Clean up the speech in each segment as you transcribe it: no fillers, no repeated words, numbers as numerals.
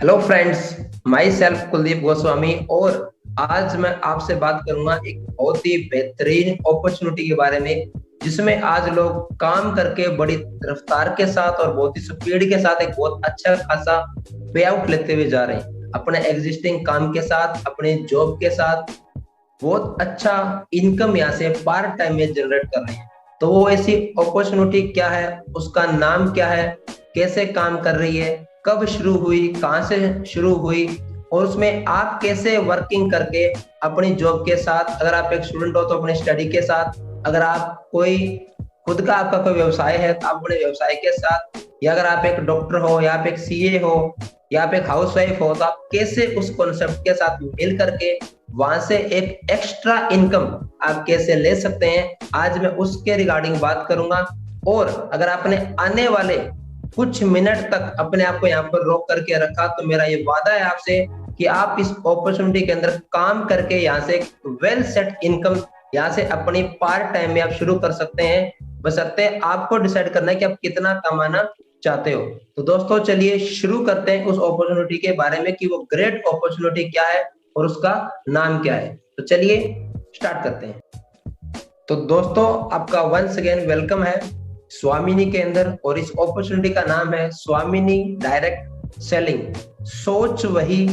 Hello friends, my self Kuldeep Goswami. और आज मैं आपसे बात करूंगा एक बहुत ही बेहतरीन अपॉर्चुनिटी के बारे में, जिसमें आज लोग काम करके बड़ी रफ्तार के साथ और बहुत ही स्पीड के साथ एक बहुत अच्छा खासा पे आउट लेते हुए जा रहे हैं। अपने एग्जिस्टिंग काम के साथ, अपने जॉब के साथ बहुत अच्छा इनकम यहाँ से पार्ट टाइम में जनरेट कर रहे हैं। तो वो ऐसी अपॉर्चुनिटी क्या है, उसका नाम क्या है, कैसे काम कर रही है, कब शुरू हुई, कहाँ से शुरू हुई, और उसमें आप कैसे वर्किंग करके अपनी जॉब के साथ, अगर आप एक स्टूडेंट हो तो अपने स्टडी के साथ, अगर आप कोई खुद का आपका कोई व्यवसाय है तो आप अपने व्यवसाय के साथ, या अगर आप एक डॉक्टर हो या आप एक सीए हो या आप एक हाउसवाइफ हो, तो आप कैसे उस कॉन्सेप्ट के साथ मिल करके वहां से एक एक्स्ट्रा इनकम आप कैसे ले सकते हैं, आज मैं उसके रिगार्डिंग बात करूंगा। और अगर आपने आने वाले कुछ मिनट तक अपने आप को यहाँ पर रोक करके रखा, तो मेरा ये वादा है आपसे कि आप इस अपॉर्चुनिटी के अंदर काम करके यहाँ से वेल सेट इनकम यहाँ से अपनी पार्ट टाइम में आप शुरू कर सकते हैं। बशर्ते आपको डिसाइड करना है कि आप कितना कमाना चाहते हो। तो दोस्तों, चलिए शुरू करते हैं उस अपॉर्चुनिटी के बारे में कि वो ग्रेट अपॉर्चुनिटी क्या है और उसका नाम क्या है। तो चलिए स्टार्ट करते हैं। तो दोस्तों, आपका वंस अगेन वेलकम है स्वामिनी के अंदर, और इस अपॉर्चुनिटी का नाम है स्वामिनी डायरेक्ट सेलिंग। सोच वही,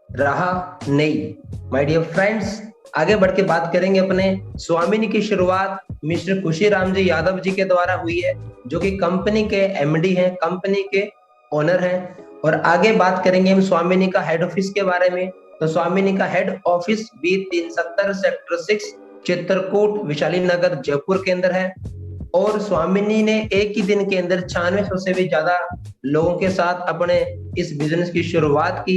रहा नहीं। माय डियर फ्रेंड्स, आगे बढ़ के बात करेंगे अपने स्वामिनी की शुरुआत मिस्टर खुशीराम जी यादव जी के द्वारा हुई है, जो कि कंपनी के एमडी हैं, कंपनी के ओनर हैं। और आगे बात करेंगे हम स्वामिनी का हेड ऑफिस के बारे में। तो स्वामिनी का head office B370 sector 6 Chitrakoot Vaishali Nagar Jaipur के अंदर है। और स्वामिनी ने एक ही दिन के अंदर 9600 से भी ज्यादा लोगों के साथ अपने इस बिजनेस की शुरुआत की।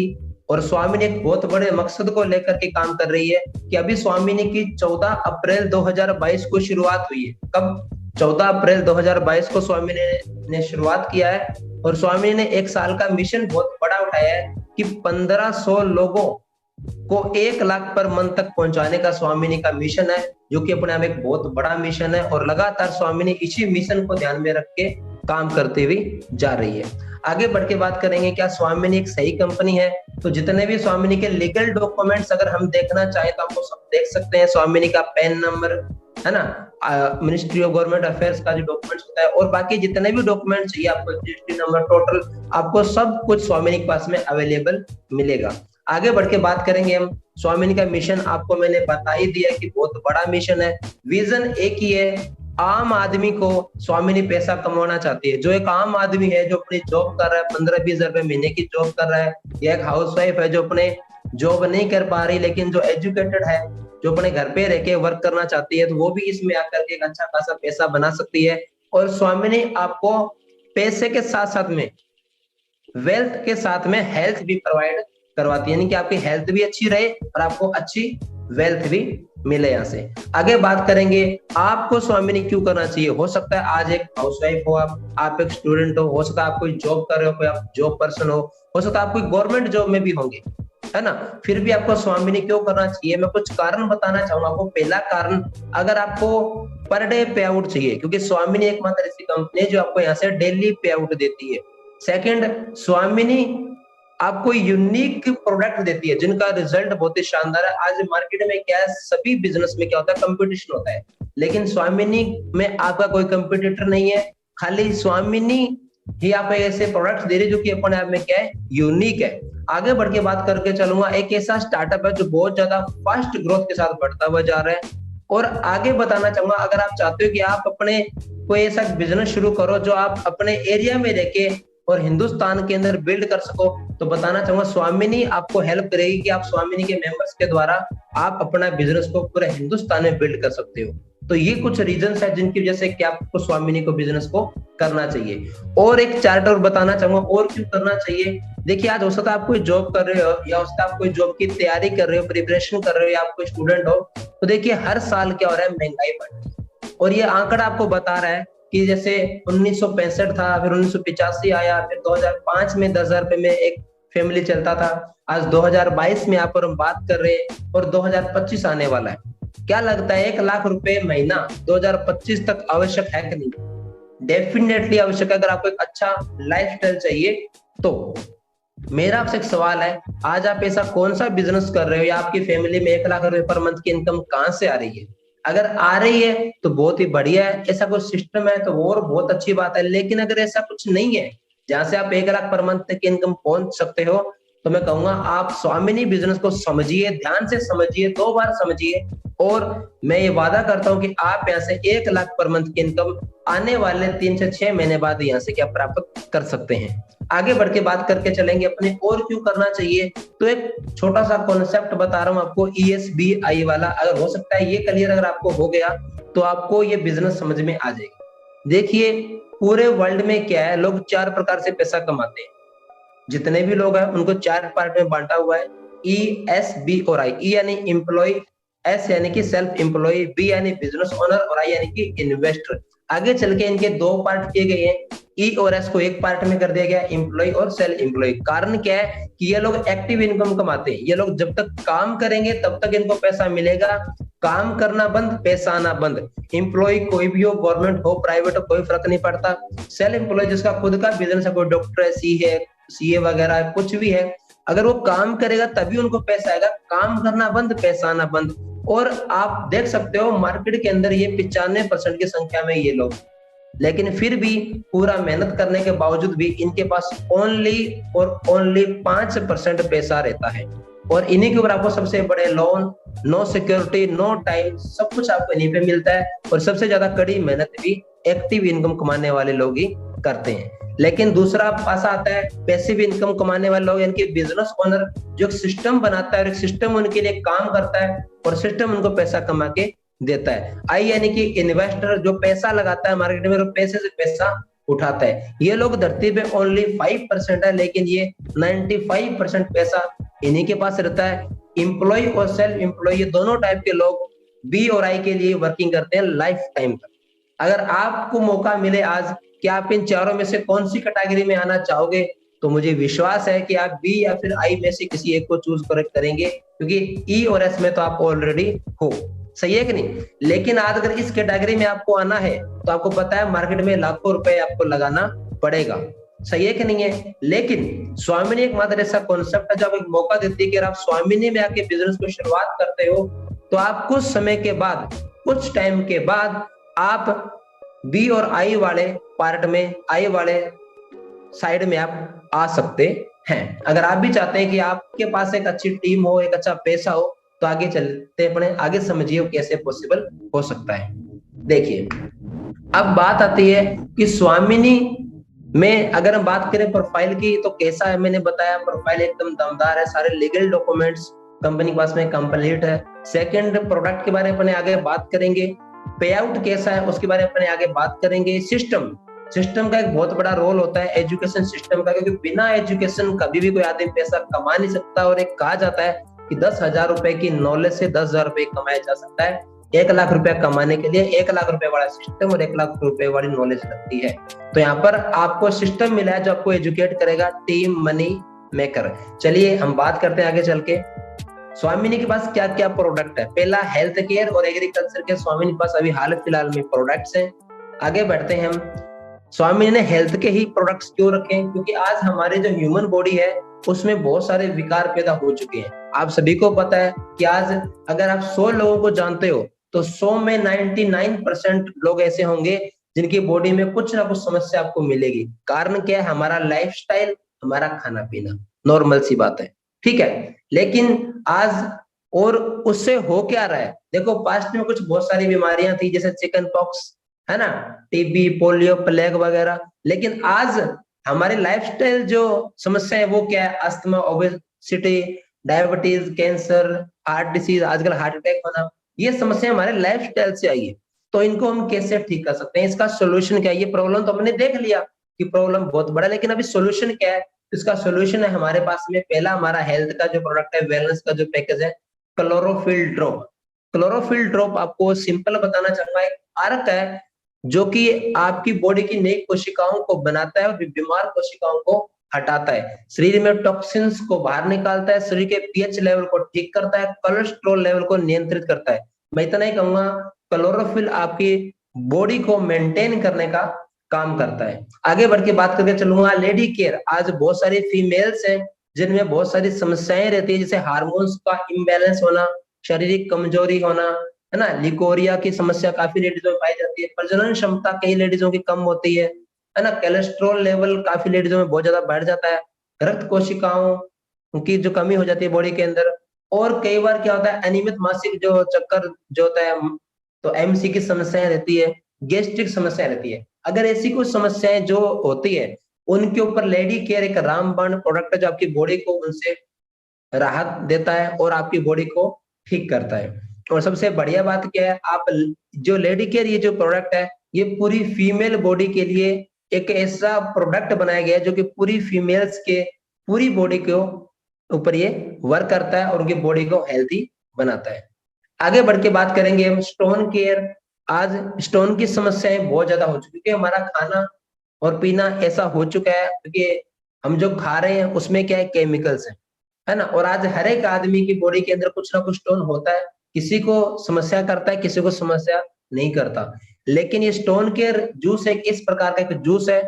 और स्वामिनी एक बहुत बड़े मकसद को लेकर के काम कर रही है कि अभी स्वामिनी की 14 अप्रैल 2022 को शुरुआत हुई है। कब? 14 अप्रैल 2022 को स्वामिनी ने शुरुआत किया है। और स्वामिनी ने एक साल का मिशन बहुत बड़ा उठाया है कि 1500 लोगों को 1 लाख पर मंथ तक पहुंचाने का स्वामिनी का मिशन है, जो कि अपने आप एक बहुत बड़ा मिशन है। और लगातार स्वामिनी इसी मिशन को ध्यान में रख के काम करते हुए जा रही है। आगे बढ़ के बात करेंगे क्या स्वामिनी एक सही कंपनी है। तो जितने भी स्वामिनी के लीगल डॉक्यूमेंट्स अगर हम देखना चाहें तो आपको सब देख सकते हैं। स्वामिनी का पैन नंबर है ना, मिनिस्ट्री ऑफ गवर्नमेंट अफेयर्स का जो डॉक्यूमेंट्स होता है, और बाकी जितने भी डॉक्यूमेंट्स चाहिए आपको, जीएसटी नंबर, टोटल आपको सब कुछ स्वामिनी के पास में अवेलेबल मिलेगा। आगे बढ़ के बात करेंगे हम स्वामिनी का मिशन। आपको मैंने बता ही दिया कि बहुत बड़ा मिशन है। विजन एक ही है, आम आदमी को स्वामिनी पैसा कमाना चाहती है। जो एक आम आदमी है जो अपनी जॉब कर रहा है, 15-20 हजार रुपए महीने की जॉब कर रहा है, या एक हाउसवाइफ है जो अपने जॉब नहीं कर पा रही लेकिन जो एजुकेटेड है, जो अपने घर पे रह के वर्क करना चाहती है, तो वो भी इसमें आकर के एक अच्छा खासा पैसा बना सकती है। और स्वामिनी आपको पैसे के साथ साथ में, वेल्थ के साथ में हेल्थ भी प्रोवाइड करवाती है, यानी कि आपकी हेल्थ भी अच्छी रहे और आपको अच्छी वेल्थ भी मिले। यहाँ से आगे बात करेंगे आपको स्वामिनी क्यों करना चाहिए। हो सकता है आज एक हाउसवाइफ हो आप एक स्टूडेंट हो सकता है आप कोई जॉब कर रहे हो, कोई आप जॉब पर्सन हो सकता है आप कोई गवर्नमेंट जॉब में भी होंगे, है ना। फिर भी आपको स्वामिनी क्यों करना चाहिए, मैं कुछ कारण बताना चाहूंगा आपको। पहला कारण, अगर आपको पर डे पे आउट चाहिए, क्योंकि स्वामिनी एकमात्र ऐसी कंपनी है जो आपको यहाँ से डेली पे आउट देती है। सेकंड, स्वामिनी आपको यूनिक प्रोडक्ट देती है जिनका रिजल्ट बहुत ही शानदार है। आज मार्केट में क्या है, सभी बिजनेस में क्या होता है, कंपटीशन होता है, लेकिन स्वामिनी में आपका कोई कंपटीटर नहीं है। खाली स्वामिनी ही आप ऐसे प्रोडक्ट्स दे रही है जो कि अपने आप में क्या है, यूनिक है। आगे बढ़ के बात करके चलूंगा, एक ऐसा स्टार्टअप है जो बहुत ज्यादा फास्ट ग्रोथ के साथ बढ़ता हुआ जा रहा है। और आगे बताना चाहूंगा, अगर आप चाहते हो कि आप अपने कोई ऐसा बिजनेस शुरू करो जो आप अपने एरिया में रह के और हिंदुस्तान के अंदर बिल्ड कर सको, तो बताना चाहूंगा स्वामिनी आपको हेल्प करेगी कि आप स्वामिनी के मेंबर्स के द्वारा आप अपना बिजनेस को पूरे हिंदुस्तान में बिल्ड कर सकते हो। तो ये कुछ रीजंस है जिनकी वजह से कि आपको स्वामिनी को बिजनेस को करना चाहिए। और एक चार्ट और बताना चाहूंगा और क्यों करना चाहिए। देखिए, आज हो सकता है आप कोई जॉब कर रहे हो, या हो सकता है आप कोई जॉब की तैयारी कर रहे हो, प्रिपरेशन कर रहे हो, या आप कोई स्टूडेंट हो, तो देखिए हर साल क्या हो रहा है, महंगाई बढ़ रही है। और ये आंकड़ा आपको बता रहा है कि जैसे 1965 था, फिर 1985 आया, फिर 2005 में 10,000 रुपए में एक फैमिली चलता था। आज 2022 में यहाँ पर हम बात कर रहे हैं और 2025 आने वाला है। क्या लगता है 1 लाख रुपए महीना 2025 तक आवश्यक है कि नहीं? डेफिनेटली आवश्यक है, अगर आपको एक अच्छा लाइफस्टाइल चाहिए तो। मेरा आपसे एक सवाल है, आज आप ऐसा कौन सा बिजनेस कर रहे हो या आपकी फैमिली में 1 लाख रुपए पर मंथ की इनकम कहाँ से आ रही है? अगर आ रही है तो बहुत ही बढ़िया है, ऐसा कोई सिस्टम है तो और बहुत अच्छी बात है। लेकिन अगर ऐसा कुछ नहीं है जहां से आप 1 लाख पर मंथ तक की इनकम पहुंच सकते हो, तो मैं कहूंगा आप स्वामिनी बिजनेस को समझिए, ध्यान से समझिए, 2 बार समझिए। और मैं ये वादा करता हूँ कि आप यहाँ से 1 लाख पर मंथ की इनकम आने वाले 3 से 6 महीने बाद यहाँ से क्या प्राप्त कर सकते हैं। आगे बढ़ के बात करके चलेंगे अपने और क्यों करना चाहिए। तो एक छोटा सा कॉन्सेप्ट बता रहा हूँ आपको, ESBI वाला। अगर हो सकता है ये क्लियर अगर आपको हो गया तो आपको ये बिजनेस समझ में आ जाएगा। देखिए, पूरे वर्ल्ड में क्या है, लोग 4 प्रकार से पैसा कमाते हैं। जितने भी लोग हैं उनको 4 पार्ट में बांटा हुआ है, ESB और I। ई यानी एम्प्लॉय, एस यानी कि सेल्फ एम्प्लॉय, बी यानी बिजनेस ओनर और आई यानी कि इन्वेस्टर। आगे चल के इनके 2 पार्ट किए गए हैं। ई और एस को एक पार्ट में कर दिया गया, एम्प्लॉय और सेल्फ एम्प्लॉय। कारण क्या है कि ये लोग एक्टिव इनकम कमाते हैं। ये लोग जब तक काम करेंगे तब तक इनको पैसा मिलेगा, काम करना बंद, पैसा आना बंद। एम्प्लॉय कोई भी हो, गवर्नमेंट हो, प्राइवेट हो, कोई फर्क नहीं पड़ता। सेल्फ एम्प्लॉय जिसका खुद का बिजनेस है, कोई डॉक्टर है, सीए वगैरह कुछ भी है, अगर वो काम करेगा तभी उनको पैसा आएगा। काम करना बंद, पैसा आना बंद। और आप देख सकते हो मार्केट के अंदर ये 95% की संख्या में ये लोग, लेकिन फिर भी पूरा मेहनत करने के बावजूद भी इनके पास ओनली और ओनली 5% पैसा रहता है। और इन्हीं के ऊपर आपको सबसे बड़े loan, no security, no time, सब कुछ आपको इन्हीं पे मिलता है। और सबसे ज्यादा कड़ी मेहनत भी एक्टिव इनकम कमाने वाले लोग ही करते हैं। लेकिन दूसरा पासा आता है पैसिव इनकम कमाने वाले लोग, यानी कि बिजनेस ओनर, जो एक सिस्टम बनाता है और एक सिस्टम उनके लिए काम करता है और सिस्टम उनको पैसा कमा के देता है। आई यानी कि इन्वेस्टर, जो पैसा लगाता है मार्केट में और पैसे से पैसा उठाता है। ये लोग धरती पे ओनली 5% है, लेकिन ये 95% पैसा इन्हीं के पास रहता है। एम्प्लॉय और सेल्फ एम्प्लॉय, ये दोनों टाइप के लोग बी और आई के लिए वर्किंग करते हैं लाइफ टाइम तक। अगर आपको मौका मिले आज कि आप इन चारों में से कौन सी कैटेगरी में आना चाहोगे, तो मुझे विश्वास है कि आप बी या फिर आई में से किसी एक को चूज करेंगे, क्योंकि ई और एस में तो आप ऑलरेडी हो। सही है कि नहीं? लेकिन आज अगर इस कैटेगरी में आपको आना है तो आपको पता है मार्केट में लाखों रुपए आपको लगाना पड़ेगा। सही है कि नहीं है? लेकिन स्वामिनी एक मात्र ऐसा कॉन्सेप्ट है जो आपको एक मौका देती है कि अगर आप स्वामिनी में आके बिजनेस को शुरुआत करते हो तो आप कुछ समय के बाद, कुछ टाइम के बाद आप बी और आई वाले पार्ट में, आई वाले साइड में आप आ सकते हैं। अगर आप भी चाहते हैं कि आपके पास एक अच्छी टीम हो, एक अच्छा पैसा हो, तो आगे चलते अपने आगे समझिए कैसे पॉसिबल हो सकता है। देखिए, अब बात आती है कि स्वामिनी में अगर हम बात करें प्रोफाइल की तो कैसा है। मैंने बताया प्रोफाइल एकदम दमदार है, सारे लीगल डॉक्यूमेंट्स कंपनी के पास में कंप्लीट है। सेकंड, प्रोडक्ट के बारे में अपने आगे बात करेंगे। पे आउट कैसा है उसके बारे में अपने आगे बात करेंगे। सिस्टम का एक बहुत बड़ा रोल होता है एजुकेशन सिस्टम का, क्योंकि बिना एजुकेशन कभी भी कोई आदमी पैसा कमा नहीं सकता। और एक कहा जाता है कि 10,000 रुपए की नॉलेज से 10,000 रुपए कमाया जा सकता है। 1 लाख रुपया कमाने के लिए 1 लाख रुपए वाला सिस्टम और 1 लाख रुपए वाली नॉलेज लगती है। तो यहाँ पर आपको सिस्टम मिला है जो आपको एजुकेट करेगा, टीम मनी मेकर। चलिए हम बात करते हैं आगे चल के स्वामिनी के पास क्या क्या प्रोडक्ट है। पहला, हेल्थ केयर और एग्रीकल्चर के स्वामिनी के पास अभी हाल फिलहाल में प्रोडक्ट्स हैं। आगे बढ़ते हैं हम, स्वामिनी ने हेल्थ के ही प्रोडक्ट्स क्यों रखे? क्योंकि आज हमारे जो ह्यूमन बॉडी है उसमें बहुत सारे विकार पैदा हो चुके हैं। आप सभी को पता है कि आज अगर आप 100 लोगों को जानते हो तो 100 में 99% लोग ऐसे होंगे जिनकी बॉडी में कुछ ना कुछ समस्या आपको मिलेगी। कारण क्या है? हमारा लाइफस्टाइल, हमारा खाना पीना। नॉर्मल सी बात है, ठीक है। लेकिन आज और उससे हो क्या रहा है? देखो, पास्ट में कुछ बहुत सारी बीमारियां थी जैसे चिकन पॉक्स, है ना, टीबी, पोलियो, प्लेग वगैरह। लेकिन आज हमारे लाइफस्टाइल जो समस्या है वो क्या है? Asthma, obesity, diabetes, cancer, heart disease, आजकल हार्ट अटैक होना, ये समस्या हमारे लाइफस्टाइल से आई है। तो इनको हम कैसे ठीक कर सकते हैं? इसका सोल्यूशन क्या है? ये प्रॉब्लम तो हमने देख लिया कि प्रॉब्लम बहुत बड़ा, लेकिन अभी सोल्यूशन क्या है? इसका सोल्यूशन है हमारे पास में। पहला, हमारा हेल्थ का जो प्रोडक्ट है, वेलनेस का जो पैकेज है, क्लोरोफिल ड्रॉप। क्लोरोफिल ड्रॉप आपको सिंपल बताना चाहूंगा, एक अर्क है जो कि आपकी बॉडी की नई कोशिकाओं को बनाता है और बीमार कोशिकाओं को हटाता है, शरीर में टॉक्सिन्स को बाहर निकालता है, शरीर के पीएच लेवल को ठीक करता है, कोलेस्ट्रॉल लेवल को नियंत्रित करता है। मैं इतना ही कहूंगा, क्लोरोफिल आपकी बॉडी को मेंटेन करने का काम करता है। आगे बढ़ के बात करके चलूंगा लेडी केयर। आज बहुत सारी फीमेल्स हैं जिनमें बहुत सारी समस्याएं रहती है, जैसे हार्मोन्स का इम्बैलेंस होना, शारीरिक कमजोरी होना, है ना, लिकोरिया की समस्या काफी लेडीजों में पाई जाती है, प्रजनन क्षमता कई लेडीजों की कम होती है ना, कोलेस्ट्रॉल लेवल काफी लेडीजों में बहुत ज्यादा बढ़ जाता है, रक्त कोशिकाओं की जो कमी हो जाती है बॉडी के अंदर, और कई बार क्या होता है अनियमित मासिक जो चक्कर जो होता है, तो एमसी की समस्याएं रहती है, गैस्ट्रिक समस्या रहती है। अगर ऐसी कुछ समस्याएं जो होती है, उनके ऊपर लेडी केयर एक रामबाण प्रोडक्ट है जो आपकी बॉडी को उनसे राहत देता है और आपकी बॉडी को ठीक करता है। और सबसे बढ़िया बात क्या है, आप जो लेडी केयर ये जो प्रोडक्ट है, ये पूरी फीमेल बॉडी के लिए एक ऐसा प्रोडक्ट बनाया गया है जो कि पूरी फीमेल्स के पूरी बॉडी को ऊपर ये वर्क करता है और उनकी बॉडी को हेल्थी बनाता है। आगे बढ़ के बात करेंगे हम स्टोन केयर। आज स्टोन की समस्याएं बहुत ज्यादा हो चुकी है, हमारा खाना और पीना ऐसा हो चुका है क्योंकि हम जो खा रहे हैं उसमें क्या है, केमिकल्स है ना, और आज हर एक आदमी की बॉडी के अंदर कुछ ना कुछ स्टोन होता है, किसी को समस्या करता है, किसी को समस्या नहीं करता। लेकिन ये स्टोन केयर जूस एक इस प्रकार का एक जूस है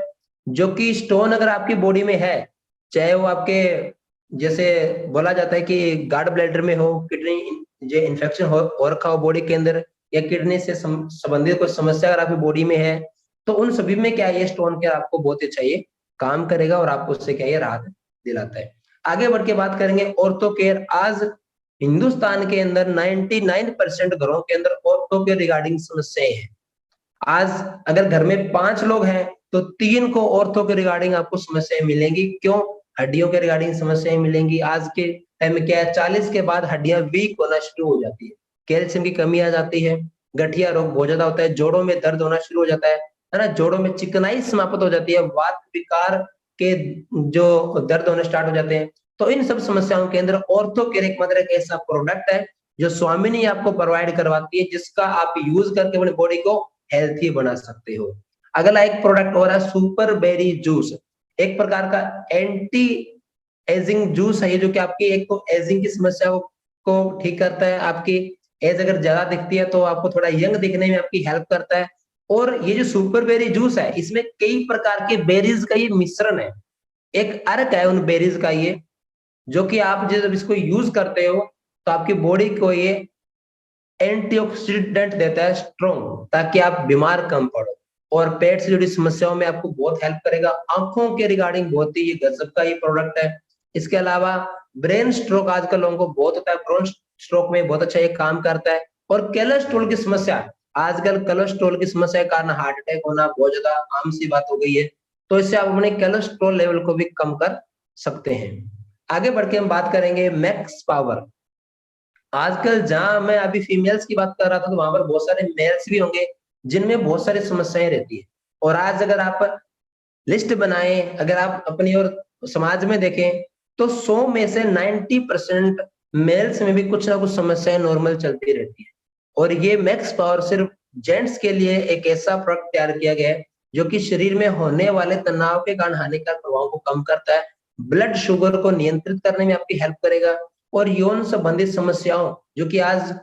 जो कि स्टोन अगर आपकी बॉडी में है, चाहे वो आपके जैसे बोला जाता है कि गार्ड ब्लैडर में हो, किडनी जो इन्फेक्शन हो रखा हो बॉडी के अंदर, या किडनी से संबंधित कोई समस्या अगर आपकी बॉडी में है, तो उन सभी में क्या है, ये स्टोन केयर आपको बहुत अच्छा ये काम करेगा और आपको उससे क्या ये राहत दिलाता है। आगे बढ़ के बात करेंगे ऑर्थो केयर। आज हिंदुस्तान के अंदर 99% घरों के अंदर ऑर्थो के रिगार्डिंग समस्याएं हैं। आज अगर घर में 5 लोग हैं तो 3 को ऑर्थो के रिगार्डिंग आपको समस्याएं मिलेंगी। क्यों? हड्डियों के रिगार्डिंग समस्याएं मिलेंगी। आज के टाइम में क्या है, 40 के बाद हड्डियां वीक होना शुरू हो जाती है, कैल्शियम की कमी आ जाती है, गठिया रोग बहुत ज्यादा होता है, जोड़ों में दर्द होना शुरू हो जाता है ना, जोड़ों में चिकनाई समाप्त हो जाती है, वात विकार के जो दर्द होने स्टार्ट हो जाते हैं। तो इन सब समस्याओं के अंदर ऑर्थो केयर एकमात्र एक ऐसा प्रोडक्ट है जो स्वामिनी आपको प्रोवाइड करवाती है, जिसका आप यूज करके अपनी बॉडी को हेल्थी बना सकते हो। अगला एक प्रोडक्ट हो रहा है सुपर बेरी जूस, एक प्रकार का एंटी एजिंग जूस है ये, जो कि आपकी एक तो एजिंग की समस्या को ठीक करता है, आपकी एज अगर ज्यादा दिखती है तो आपको थोड़ा यंग दिखने में आपकी हेल्प करता है। और ये जो सुपर बेरी जूस है, इसमें कई प्रकार के बेरीज का ये मिश्रण है, एक अर्क है उन बेरीज का ये, जो कि आप जब इसको यूज करते हो तो आपकी बॉडी को ये एंटीऑक्सीडेंट देता है स्ट्रॉन्ग, ताकि आप बीमार कम पड़ो, और पेट से जुड़ी समस्याओं में आपको बहुत हेल्प करेगा। आंखों के रिगार्डिंग बहुत ही ये गजब का ये प्रोडक्ट है। इसके अलावा ब्रेन स्ट्रोक आजकल लोगों को बहुत होता है, ब्रेन स्ट्रोक में बहुत अच्छा ये काम करता है। और कोलेस्ट्रॉल की समस्या, आजकल कोलेस्ट्रॉल की समस्या के कारण हार्ट अटैक होना बहुत ज्यादा आम सी बात हो गई है, तो इससे आप अपने कोलेस्ट्रॉल लेवल को भी कम कर सकते हैं। आगे बढ़ के हम बात करेंगे मैक्स पावर। आजकल जहां मैं अभी फीमेल्स की बात कर रहा था, तो वहां पर बहुत सारे मेल्स भी होंगे जिनमें बहुत सारी समस्याएं रहती है। और आज अगर आप लिस्ट बनाएं, अगर आप अपनी और समाज में देखें, तो 100 में से 90% मेल्स में भी कुछ ना कुछ समस्याएं नॉर्मल चलती रहती है। और ये मैक्स पावर सिर्फ जेंट्स के लिए एक ऐसा प्रोडक्ट तैयार किया गया है जो कि शरीर में होने वाले तनाव के कारण हानिकारक प्रभाव को कम करता है, ब्लड शुगर को नियंत्रित करने में आपकी हेल्प करेगा, और यौन संबंधित समस्याओं जो कि आज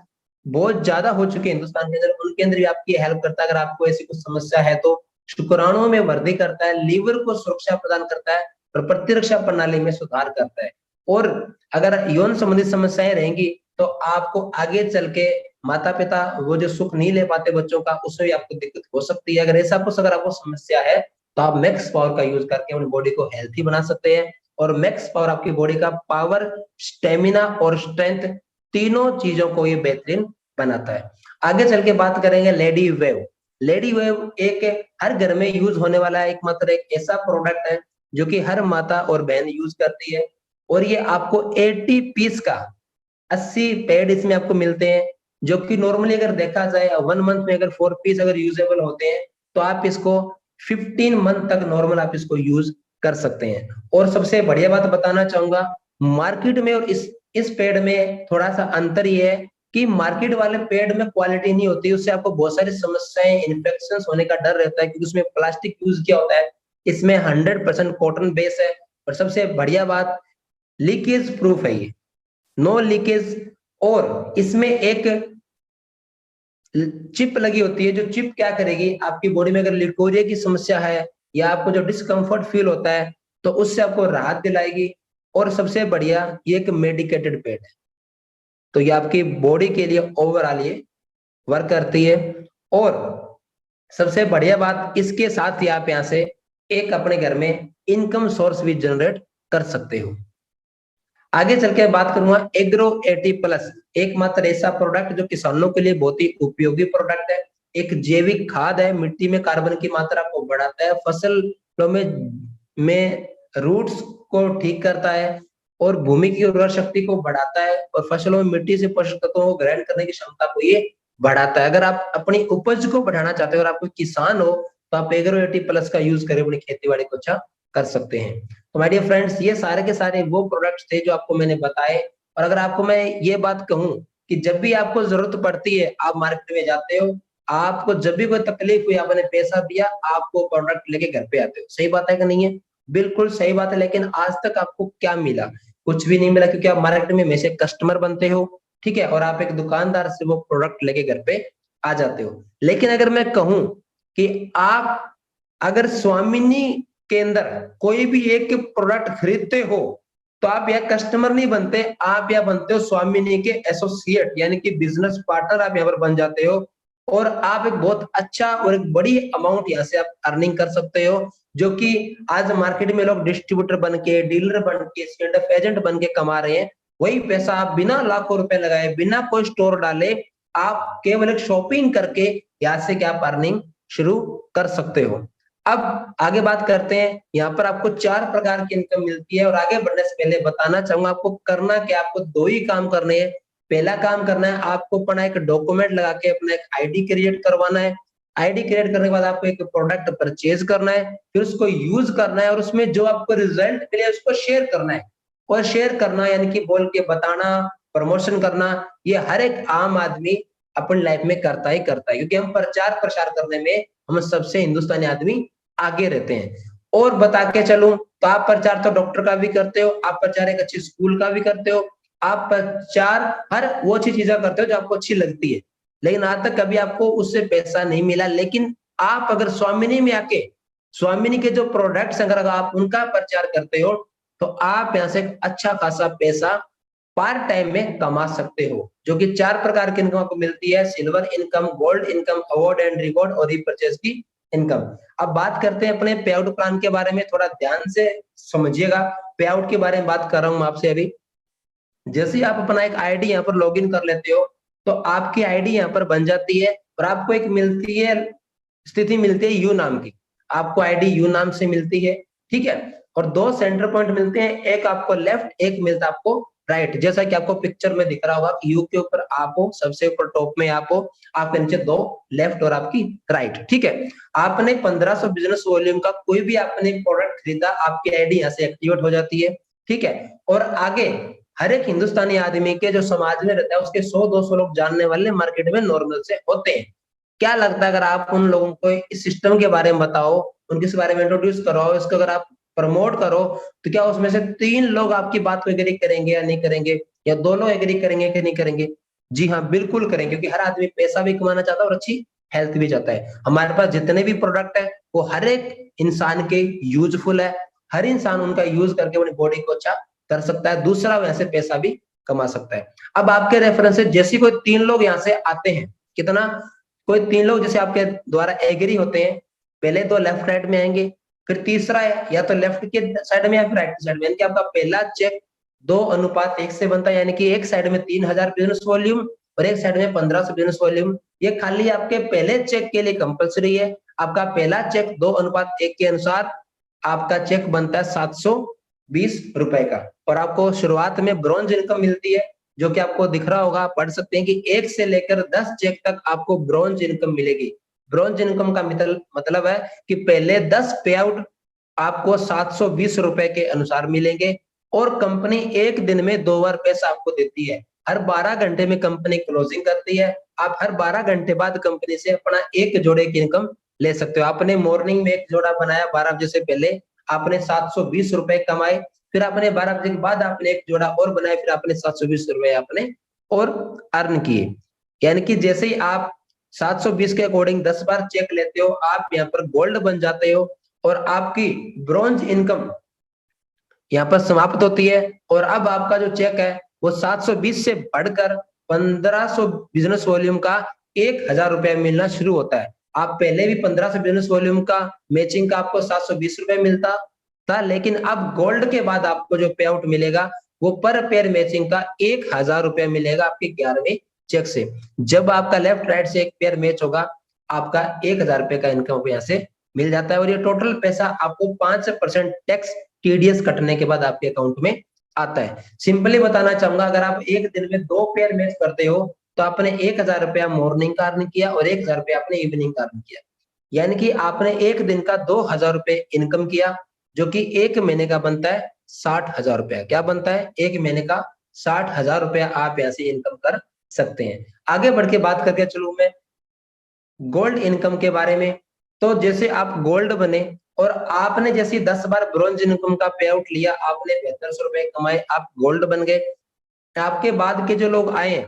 बहुत ज्यादा हो चुके हैं हिंदुस्तान के अंदर, उनके अंदर भी आपकी हेल्प करता है। अगर आपको ऐसी कुछ समस्या है तो शुक्राणुओं में वृद्धि करता है, लीवर को सुरक्षा प्रदान करता है, और प्रतिरक्षा प्रणाली में सुधार करता है। और अगर यौन संबंधित समस्याएं रहेंगी तो आपको आगे चल के माता पिता वो जो सुख नहीं ले पाते बच्चों का, उसमें भी आपको दिक्कत हो सकती है। अगर ऐसा कुछ अगर आपको समस्या है तो आप मैक्स पावर का यूज करके अपनी बॉडी को हेल्थी बना सकते हैं। और मैक्स पावर आपकी बॉडी का पावर, स्टेमिना और स्ट्रेंथ, तीनों चीजों को ये बेहतरीन बनाता है। आगे चल के बात करेंगे लेडी वेव। लेडी वेव एक हर घर में यूज होने वाला एकमात्र एक ऐसा प्रोडक्ट है जो कि हर माता और बहन यूज करती है। और ये आपको 80 पीस का 80 पैड इसमें आपको मिलते हैं, जो कि नॉर्मली अगर देखा जाए 1 मंथ में अगर 4 पीस अगर यूजेबल होते हैं, तो आप इसको 15 मंथ तक नॉर्मल आप इसको यूज कर सकते हैं। और सबसे बढ़िया बात बताना चाहूंगा, मार्केट में और इस पेड़ में थोड़ा सा अंतर ये है कि मार्केट वाले पेड़ में क्वालिटी नहीं होती, उससे आपको बहुत सारी समस्याएं, इन्फेक्शन होने का डर रहता है, क्योंकि उसमें प्लास्टिक यूज किया होता है। इसमें 100% कॉटन बेस है। और सबसे बढ़िया बात, लीकेज प्रूफ है ये, नो लीकेज। और इसमें एक चिप लगी होती है, जो चिप क्या करेगी, आपकी बॉडी में अगर लिकोरिया की समस्या है या आपको जो डिस्कम्फर्ट फील होता है तो उससे आपको राहत दिलाएगी। और सबसे बढ़िया, ये एक मेडिकेटेड पेड है, तो ये आपकी बॉडी के लिए ओवरऑल ये वर्क करती है। और सबसे बढ़िया बात, इसके साथ ही आप यहाँ से एक अपने घर में इनकम सोर्स भी जनरेट कर सकते हो। आगे चल के बात करूंगा एग्रो 80 प्लस, एकमात्र ऐसा प्रोडक्ट जो किसानों के लिए बहुत ही उपयोगी प्रोडक्ट है। एक जैविक खाद है, मिट्टी में कार्बन की मात्रा को बढ़ाता है, फसलों में रूट्स को ठीक करता है और भूमि की उर्वरा शक्ति को बढ़ाता है और फसलों में मिट्टी से पोषक तत्वों को ग्रहण करने की क्षमता को ये बढ़ाता है। अगर आप अपनी उपज को बढ़ाना चाहते हो और आप कोई किसान हो तो आप एग्रो 80 प्लस का यूज करें, अपनी खेती बाड़ी को अच्छा कर सकते हैं। तो माय डियर फ्रेंड्स, ये सारे के सारे वो प्रोडक्ट्स थे जो आपको मैंने बताए। और अगर आपको मैं ये बात कहूं कि जब भी आपको जरूरत पड़ती है आप मार्केट में जाते हो, आपको जब भी कोई तकलीफ हुई, आपने पैसा दिया, आपको प्रोडक्ट लेके घर पे आते हो, सही बात है कि नहीं है? बिल्कुल सही बात है। लेकिन आज तक आपको क्या मिला? कुछ भी नहीं मिला, क्योंकि आप मार्केट में हमेशा कस्टमर बनते हो, ठीक है, और आप एक दुकानदार से वो प्रोडक्ट लेके घर पे आ जाते हो। लेकिन अगर मैं कहूं कि आप अगर स्वामिनी के अंदर कोई भी एक प्रोडक्ट खरीदते हो तो आप यह कस्टमर नहीं बनते, आप यह बनते हो स्वामिनी के एसोसिएट, यानी कि बिजनेस पार्टनर आप यहाँ पर बन जाते हो। और आप एक बहुत अच्छा और एक बड़ी अमाउंट यहाँ से आप अर्निंग कर सकते हो, जो कि आज मार्केट में लोग डिस्ट्रीब्यूटर बन के, डीलर बन के, स्टेट ऑफ एजेंट बन के कमा रहे हैं। वही पैसा आप बिना लाखों रुपए लगाए, बिना कोई स्टोर डाले, आप केवल एक शॉपिंग करके यहाँ से क्या आप अर्निंग शुरू कर सकते हो। अब आगे बात करते हैं। यहाँ पर आपको 4 प्रकार की इनकम मिलती है और आगे बढ़ने से पहले बताना चाहूंगा आपको करना क्या, आपको 2 ही काम करने हैं। पहला काम करना है, आपको अपना एक डॉक्यूमेंट लगा के अपना एक आईडी क्रिएट करवाना है। आईडी क्रिएट करने के बाद आपको एक प्रोडक्ट परचेज करना है, फिर उसको यूज करना है और उसमें जो आपको रिजल्ट मिले उसको शेयर करना है। और शेयर करना यानी कि बोल के बताना, प्रमोशन करना, ये हर एक आम आदमी अपनी लाइफ में करता ही करता है, क्योंकि हम प्रचार प्रसार करने में हम सबसे हिंदुस्तानी आदमी आगे रहते हैं। और बता के चलूं तो आप प्रचार तो डॉक्टर का भी करते हो, आप प्रचार एक अच्छी स्कूल का भी करते हो, आप प्रचार हर वो अच्छी चीजें करते हो जो आपको अच्छी लगती है, लेकिन आज तक कभी आपको उससे पैसा नहीं मिला। लेकिन आप अगर स्वामिनी में आके स्वामिनी के जो प्रोडक्ट्स अगर आप उनका प्रचार करते हो तो आप यहाँ से अच्छा खासा पैसा पार्ट टाइम में कमा सकते हो, जो कि 4 प्रकार की इनकम आपको मिलती है: silver income, gold income, award and reward और रीपरचेज की इनकम। अब बात करते हैं अपने पे आउट प्लान के बारे में, थोड़ा ध्यान से समझिएगा। पे आउट के बारे में बात कर रहा हूं आपसे अभी। जैसे ही आप अपना एक आईडी यहाँ पर लॉगिन कर लेते हो तो आपकी आईडी यहाँ पर बन जाती है और आपको एक मिलती है स्थिति, मिलती है यू नाम की। आपको आईडी यू नाम से मिलती है, ठीक है। और 2 सेंटर पॉइंट मिलते हैं, एक आपको लेफ्ट, एक मिलता है आपको राइट। जैसा कि आपको पिक्चर में दिख रहा होगा कि यू के ऊपर आप हो, सबसे ऊपर टॉप में आप हो, आपके नीचे 2 लेफ्ट और आपकी राइट, ठीक है। आपने 1500 बिजनेस वॉल्यूम का कोई भी आपने प्रोडक्ट खरीदा, आपकी आईडी यहाँ से एक्टिवेट हो जाती है, ठीक है। और आगे हर एक हिंदुस्तानी आदमी के जो समाज में रहता है उसके 100-200 लोग जानने वाले मार्केट में नॉर्मल से होते हैं। क्या लगता है अगर आप उन लोगों को इस सिस्टम के बारे में बताओ, उनके इस बारे में इंट्रोड्यूस कराओ, इसको अगर आप प्रमोट करो, तो क्या उसमें से 3 लोग आपकी बात को एग्री करेंगे या नहीं करेंगे, या 2 लोग एग्री करेंगे कि नहीं करेंगे? जी हाँ, बिल्कुल करेंगे, क्योंकि हर आदमी पैसा भी कमाना चाहता है और अच्छी हेल्थ भी चाहता है। हमारे पास जितने भी प्रोडक्ट है वो हर एक इंसान के यूजफुल है, हर इंसान उनका यूज करके अपनी बॉडी को अच्छा कर सकता है, दूसरा वैसे पैसा भी कमा सकता है। अब आपके रेफरेंस से जैसे कोई 3 लोग यहाँ से आते हैं, कितना, कोई 3 लोग जैसे आपके द्वारा एग्री होते हैं, पहले 2 लेफ्ट राइट में आएंगे, फिर तीसरा है या तो लेफ्ट के साइड में या फिर राइट के साइड में, यानी कि आपका पहला चेक 2:1 से बनता है, यानी कि एक साइड में 3000 बिजनेस वॉल्यूम और एक साइड में 1500 बिजनेस वॉल्यूम। ये खाली आपके पहले चेक के लिए कंपलसरी है। आपका पहला चेक 2:1 के अनुसार आपका चेक बनता है 720 रुपए का। और आपको शुरुआत में ब्रॉन्ज इनकम मिलती है, जो कि आपको दिख रहा होगा, पढ़ सकते हैं कि 1 से लेकर 10 चेक तक आपको ब्रॉन्ज इनकम मिलेगी। ब्रॉन्ज इनकम का मतलब है कि पहले 10 पे आउट आपको 720 रुपए के अनुसार मिलेंगे और कंपनी एक दिन में 2 बार पैसा आपको देती है। हर 12 घंटे में कंपनी क्लोजिंग करती है। आप हर 12 घंटे बाद कंपनी से अपना एक जोड़े की इनकम ले सकते हो। आपने मॉर्निंग में एक जोड़ा बनाया 12 बजे से पहले, आपने 720 रुपए कमाए, फिर आपने 12 बजे के बाद आपने एक जोड़ा और बनाया, फिर आपने 720 रुपए आपने और अर्न किए। यानी कि जैसे ही आप 720 के अकॉर्डिंग 10 बार चेक लेते हो, आप यहाँ पर गोल्ड बन जाते हो और आपकी ब्रॉन्ज इनकम यहाँ पर समाप्त होती है। और अब आपका जो चेक है वो 720 से बढ़कर 1500 बिजनेस वॉल्यूम का 1000 रुपया मिलना शुरू होता है। आप पहले भी 1500 बिजनेस वॉल्यूम का मैचिंग का आपको 720 रुपए मिलता था, लेकिन अब गोल्ड के बाद आपको जो पे आउट मिलेगा वो पर पेयर मैचिंग का 1000 रुपया मिलेगा आपके 11वें चेक से। जब आपका लेफ्ट राइट से एक पेयर मैच होगा, आपका 1000 रुपए का इनकम यहाँ से मिल जाता है। और ये टोटल पैसा आपको 5% टैक्स टीडीएस कटने के बाद आपके अकाउंट में आता है। सिंपली बताना चाहूंगा, अगर आप एक दिन में 2 पेयर मैच करते हो तो आपने 1000 रुपया मॉर्निंग का अर्न किया और 1000 रुपया आपने इवनिंग का अर्न किया, यानी कि आपने एक दिन का 2000 रुपये इनकम किया, जो कि एक महीने का बनता है 60,000 रुपया। क्या बनता है? एक महीने का 60,000 रुपया आप यहाँ से इनकम कर सकते हैं। आगे बढ़ के बात करके चलूं मैं गोल्ड इनकम के बारे में। तो जैसे आप गोल्ड बने और आपने जैसे 10 बार ब्रॉन्ज इनकम का पे आउट लिया, आपने 7200 रुपए कमाए, आप गोल्ड बन गए। आपके बाद के जो लोग आए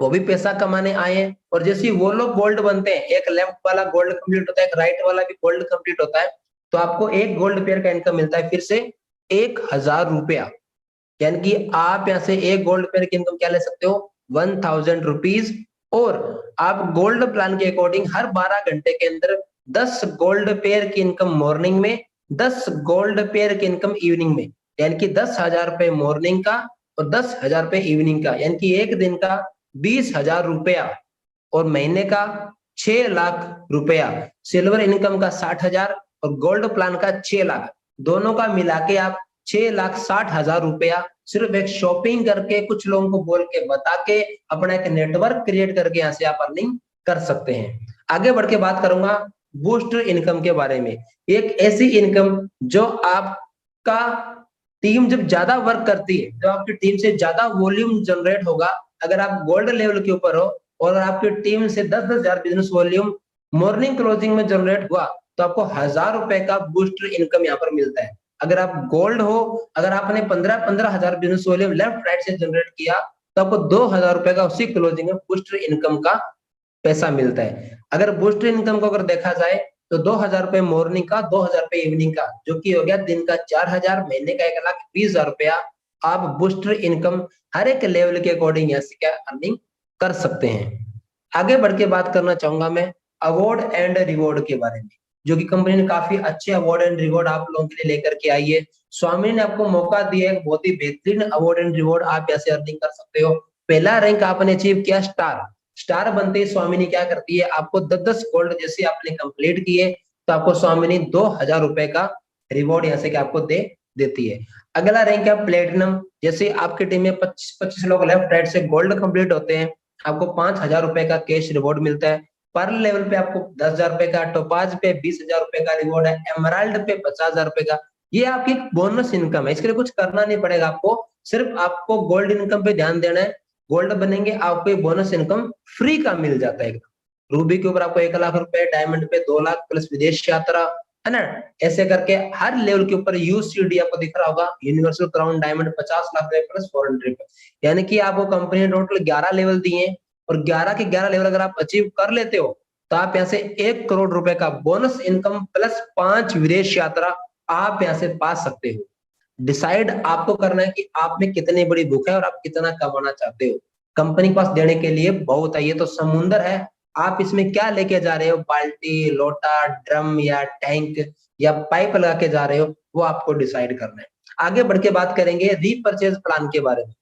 वो भी पैसा कमाने आए हैं, और जैसे वो लोग गोल्ड बनते हैं, एक लेफ्ट वाला गोल्ड कंप्लीट होता है, एक राइट वाला भी गोल्ड कंप्लीट होता है, तो आपको एक गोल्ड पेयर का इनकम मिलता है फिर से 1000 रुपया। यानी कि आप यहाँ से एक गोल्ड पेयर की इनकम क्या ले सकते हो? 1000 रुपीज। और आप गोल्ड प्लान के अकॉर्डिंग हर 12 घंटे के अंदर 10 गोल्ड पेयर की इनकम मॉर्निंग में, 10 गोल्ड पेयर की इनकम इवनिंग में, यानी कि 10,000 रुपए मॉर्निंग का और 10,000 रुपए इवनिंग का, यानी कि एक दिन का 20,000 रुपया और महीने का 6 लाख रुपया। सिल्वर इनकम का 60,000 और गोल्ड प्लान का 6 लाख, दोनों का मिला के आप 6,60,000 रुपया सिर्फ एक शॉपिंग करके, कुछ लोगों को बोल के बता के, अपना एक नेटवर्क क्रिएट करके यहाँ से आप अर्निंग कर सकते हैं। आगे बढ़ के बात करूंगा बूस्टर इनकम के बारे में। एक ऐसी इनकम जो आपका टीम जब ज्यादा वर्क करती है, जो आपकी टीम से ज्यादा वॉल्यूम जनरेट होगा, अगर आप गोल्ड लेवल के ऊपर हो और आपकी टीम से 10,000 बिजनेस वॉल्यूम मॉर्निंग क्लोजिंग में जनरेट हुआ, तो आपको 1000 रुपए का बूस्टर इनकम यहाँ पर मिलता है। अगर आप गोल्ड हो, अगर आपने 15,000 बिजनेस वॉल्यूम लेफ्ट राइट से जनरेट किया, तो आपको 2,000 रुपए का उसी क्लोजिंग में बूस्टर इनकम का पैसा मिलता है। अगर बूस्टर इनकम को अगर देखा जाए तो 2,000 रुपए मॉर्निंग का, 2,000 रुपए इवनिंग का, जो कि हो गया दिन का 4,000, महीने का 1,20,000 रुपया। आप बूस्टर इनकम हर एक लेवल के अकॉर्डिंग यहाँ से क्या अर्निंग कर सकते हैं। आगे बढ़ के बात करना चाहूंगा मैं अवार्ड एंड रिवॉर्ड के बारे में, जो कि कंपनी ने काफी अच्छे अवार्ड एंड रिवॉर्ड आप लोगों के लिए लेकर के आई है। स्वामी ने आपको मौका दिया है, बहुत ही बेहतरीन अवार्ड एंड रिवॉर्ड आप ऐसे अर्निंग कर सकते हो। पहला रैंक आपने अचीव किया स्टार। स्टार बनते ही स्वामिनी क्या करती है, आपको 10-10 गोल्ड जैसे आपने कंप्लीट किए तो आपको स्वामिनी 2,000 रुपए का रिवॉर्ड यहाँ से क्या आपको दे देती है। अगला रैंक है प्लेटिनम। जैसे आपकी टीम में 25 लोग लेफ्ट राइट से गोल्ड कंप्लीट होते हैं, आपको 5,000 रुपए का कैश रिवॉर्ड मिलता है। पर लेवल पे आपको 10,000 रुपए का, टोपाज पे 20,000 रुपए का रिवॉर्ड है, एमराल्ड पे 50,000 रुपए का। ये आपकी बोनस इनकम है, इसके लिए कुछ करना नहीं पड़ेगा आपको, सिर्फ आपको गोल्ड इनकम पे ध्यान देना है। गोल्ड बनेंगे आपको बोनस इनकम फ्री का मिल जाता है। रूबी के ऊपर आपको 1,00,000 रुपए, डायमंड पे 2 लाख प्लस विदेश यात्रा, है ना। ऐसे करके हर लेवल के ऊपर यूसीडी आपको दिख रहा होगा, यूनिवर्सल क्राउन डायमंड 50 लाख रुपए प्लस फॉरेन ट्रिप, यानी कि आपको कंपनी ने टोटल 11 लेवल दिए हैं, और 11 के 11 लेवल अगर आप अचीव कर लेते हो तो आप यहाँ से 1 करोड़ रुपए का बोनस इनकम प्लस 5 विदेश यात्रा आप यहाँ से पा सकते हो। डिसाइड आपको करना है कि आप में कितनी बड़ी भूख है और आप कितना कमाना चाहते हो। कंपनी के पास देने के लिए बहुत है, ये तो समुंदर है। आप इसमें क्या लेके जा रहे हो, बाल्टी, लोटा, ड्रम या टैंक या पाइप लगा के जा रहे हो, वो आपको डिसाइड करना है। आगे बढ़ के बात करेंगे रीपर्चेज प्लान के बारे में।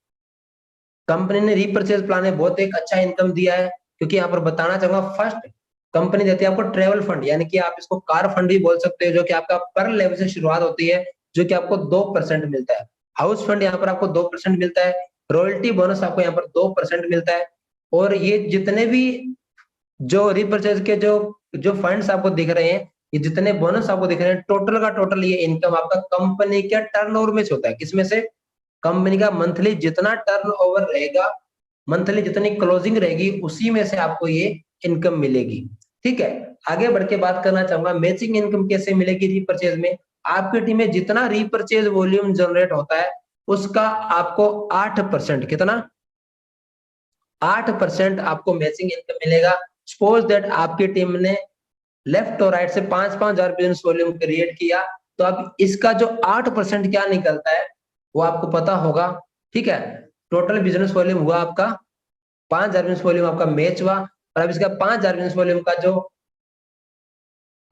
कंपनी ने रीपर्चेज प्लान में बहुत एक अच्छा इनकम दिया है, क्योंकि यहाँ पर बताना चाहूंगा, फर्स्ट कंपनी देती है आपको ट्रेवल फंड, यानी कि आप इसको कार फंड भी बोल सकते हो, जो कि आपका पर लेवल से शुरुआत होती है, जो कि आपको 2% मिलता है। हाउस फंड यहाँ पर आपको 2% मिलता है। रॉयल्टी बोनस आपको यहाँ पर 2% मिलता है। और ये जितने भी जो रिपर्चेज के जो जो फंड्स आपको दिख रहे हैं, ये जितने बोनस आपको दिख रहे हैं, टोटल का टोटल ये इनकम आपका कंपनी के टर्नओवर में से होता है। किसमें से? कंपनी का मंथली जितना टर्नओवर रहेगा, मंथली जितनी क्लोजिंग रहेगी, उसी में से आपको ये इनकम मिलेगी। ठीक है, आगे बढ़ के बात करना चाहूंगा मैचिंग इनकम कैसे मिलेगी रीपर्चेज में। आपकी टीम में जितना रीपर्चेज वॉल्यूम जनरेट होता है, उसका आपको 8%, कितना 8% आपको मैचिंग इनकम मिलेगा। सपोज दैट आपकी टीम ने लेफ्ट और राइट से 5,000 बिजनेस वॉल्यूम क्रिएट किया, तो अब इसका जो 8% क्या निकलता है वो आपको पता होगा। ठीक है, टोटल बिजनेस वॉल्यूम हुआ आपका 5,000 बिजनेस वॉल्यूम आपका मैच हुआ, और अब इसका 5,000 बिजनेस वॉल्यूम का जो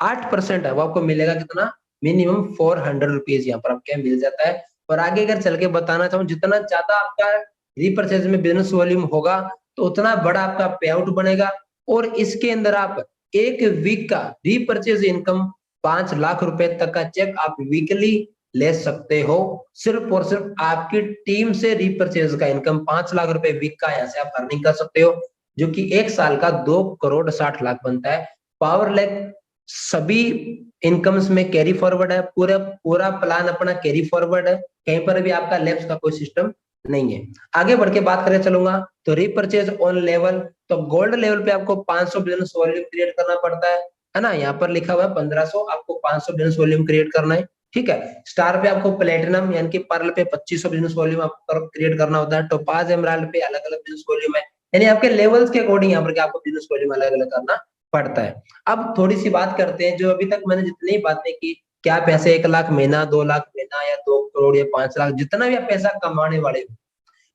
8% है वो आपको मिलेगा कितना, मिनिमम 400 रुपीज यहाँ पर आपको मिल जाता है। और आगे अगर चल के बताना चाहूँ, जितना ज्यादा आपका रीपर्चेज में बिजनेस वॉल्यूम होगा तो उतना बड़ा आपका पे आउट बनेगा, और इसके अंदर आप एक वीक का रीपर्चेज इनकम 5 लाख रुपए तक का चेक आप वीकली ले सकते हो। सिर्फ और सिर्फ आपकी टीम से रीपर्चेज का इनकम 5 लाख रुपए वीक का यहाँ से आप अर्निंग कर सकते हो, जो कि एक साल का 2,60,00,000 बनता है। पावर लैक सभी इनकम्स में कैरी फॉरवर्ड है, पूरा पूरा प्लान अपना कैरी फॉरवर्ड है, कहीं पर भी आपका लैप्स का कोई सिस्टम नहीं है। आगे बढ़ के बात करें चलूंगा तो रीपर्चेज ऑन लेवल, तो गोल्ड लेवल पे आपको 500 बिजनेस वॉल्यूम क्रिएट करना पड़ता है ना, यहाँ पर लिखा हुआ है 1500, आपको 500 बिजनेस वॉल्यूम क्रिएट करना है। ठीक है, स्टार पे आपको प्लेटिनम यानी कि पर्ल पे 2500 बिजनेस वॉल्यूम आपको क्रिएट करना होता है, टोपाज एमराल्ड पे अलग अलग बिजनेस वॉल्यूम है, यानी आपके लेवल्स के अकॉर्डिंग यहाँ पर आपको बिजनेस वॉल्यूम अलग अलग करना पड़ता है। अब थोड़ी सी बात करते हैं, जो अभी तक मैंने जितनी बातें की, क्या पैसे 1 लाख महीना, 2 लाख महीना, या 2 करोड़ या 5 लाख, जितना भी आप पैसा कमाने वाले हो,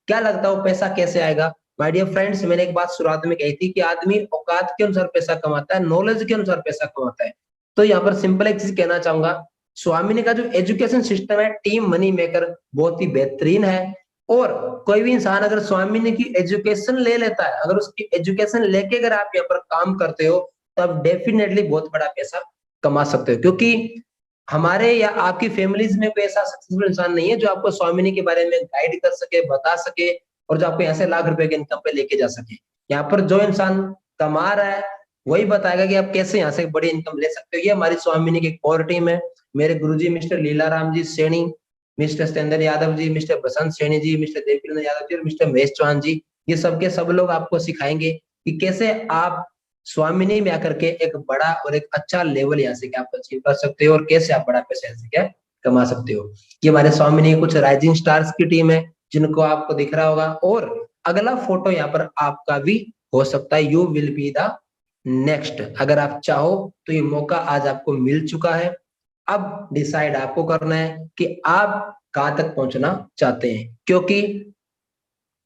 क्या लगता है वो पैसा कैसे आएगा? माय डियर फ्रेंड्स, मैंने एक बात शुरुआत में कही थी कि आदमी औकात के अनुसार पैसा कमाता है, नॉलेज के अनुसार पैसा कमाता है। तो यहाँ पर सिंपल एक चीज कहना चाहूंगा, स्वामिनी का जो एजुकेशन सिस्टम है टीम मनी मेकर बहुत ही बेहतरीन है, और कोई भी इंसान अगर स्वामिनी की एजुकेशन ले लेता है, अगर उसकी एजुकेशन लेके अगर आप यहाँ पर काम करते हो, तब डेफिनेटली बहुत बड़ा पैसा कमा सकते हो, क्योंकि हमारे या आपकी फैमिलीज में कोई ऐसा सक्सेसफुल इंसान नहीं है जो आपको स्वामिनी के बारे में गाइड कर सके, बता सके, और जो आपको यहाँ से लाख रुपए के इनकम पे लेके जा सके। यहाँ पर जो इंसान कमा रहा है वही बताएगा कि आप कैसे यहाँ से बड़ी इनकम ले सकते हो। ये हमारी स्वामिनी की कोर टीम है, मेरे गुरुजी mister Leelaram ji Saini, mister Satendra Yadav ji, mister बसंत सैनी जी, मिस्टर देवेंद्र यादव जी और मिस्टर महेश चौहान जी, ये सबके सब लोग आपको सिखाएंगे कि कैसे आप स्वामिनी में आकर के एक बड़ा और एक अच्छा लेवल यहाँ से क्या आप अचीव कर सकते हो, और कैसे आप बड़ा पैसा यहाँ से क्या कमा सकते हो। ये हमारे स्वामिनी कुछ राइजिंग स्टार्स की टीम है जिनको आपको दिख रहा होगा, और अगला फोटो यहाँ पर आपका भी हो सकता है, you will be the next. अगर आप चाहो तो ये मौका आज आपको मिल चुका है, अब डिसाइड आपको करना है कि आप कहाँ तक पहुंचना चाहते हैं, क्योंकि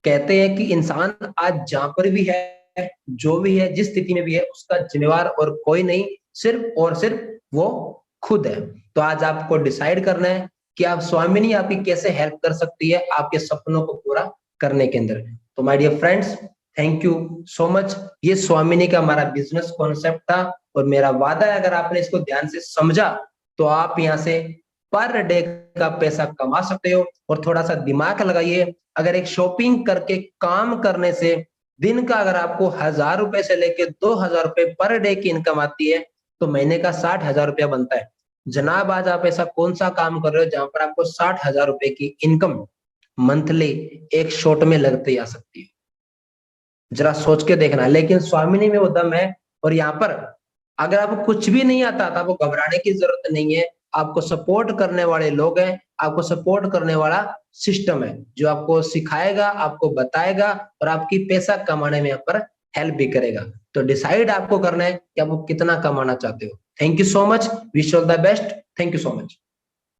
कहते हैं कि इंसान आज जहां पर भी है, जो भी है, जिस स्थिति में भी है, उसका जिम्मेवार और कोई नहीं, सिर्फ और सिर्फ वो खुद है। तो आज आपको डिसाइड करना है कि आप स्वामिनी आपकी कैसे हेल्प कर सकती है आपके सपनों को पूरा करने के अंदर। तो my dear friends, thank you so much. ये स्वामिनी का हमारा बिजनेस कॉन्सेप्ट था, और मेरा वादा है अगर आपने इसको ध्यान से समझा तो आप यहाँ से पर डे का पैसा कमा सकते हो। और थोड़ा सा दिमाग लगाइए, अगर एक शॉपिंग करके काम करने से दिन का अगर आपको 1,000 रुपए से लेके 2,000 रुपए पर डे की इनकम आती है, तो महीने का 60,000 रुपया बनता है। जनाब, आज आप ऐसा कौन सा काम कर रहे हो जहां पर आपको 60,000 रुपए की इनकम मंथली एक शॉट में लगते ही आ सकती है? जरा सोच के देखना। लेकिन स्वामिनी में वो दम है, और यहाँ पर अगर आपको कुछ भी नहीं आता तो आपको घबराने की जरूरत नहीं है। आपको सपोर्ट करने वाले लोग हैं, आपको सपोर्ट करने वाला सिस्टम है जो आपको सिखाएगा, आपको बताएगा, और आपकी पैसा कमाने में यहाँ पर हेल्प भी करेगा। तो डिसाइड आपको करना है कि आप कितना कमाना चाहते हो। Thank you so much, wish all the best, thank you so much.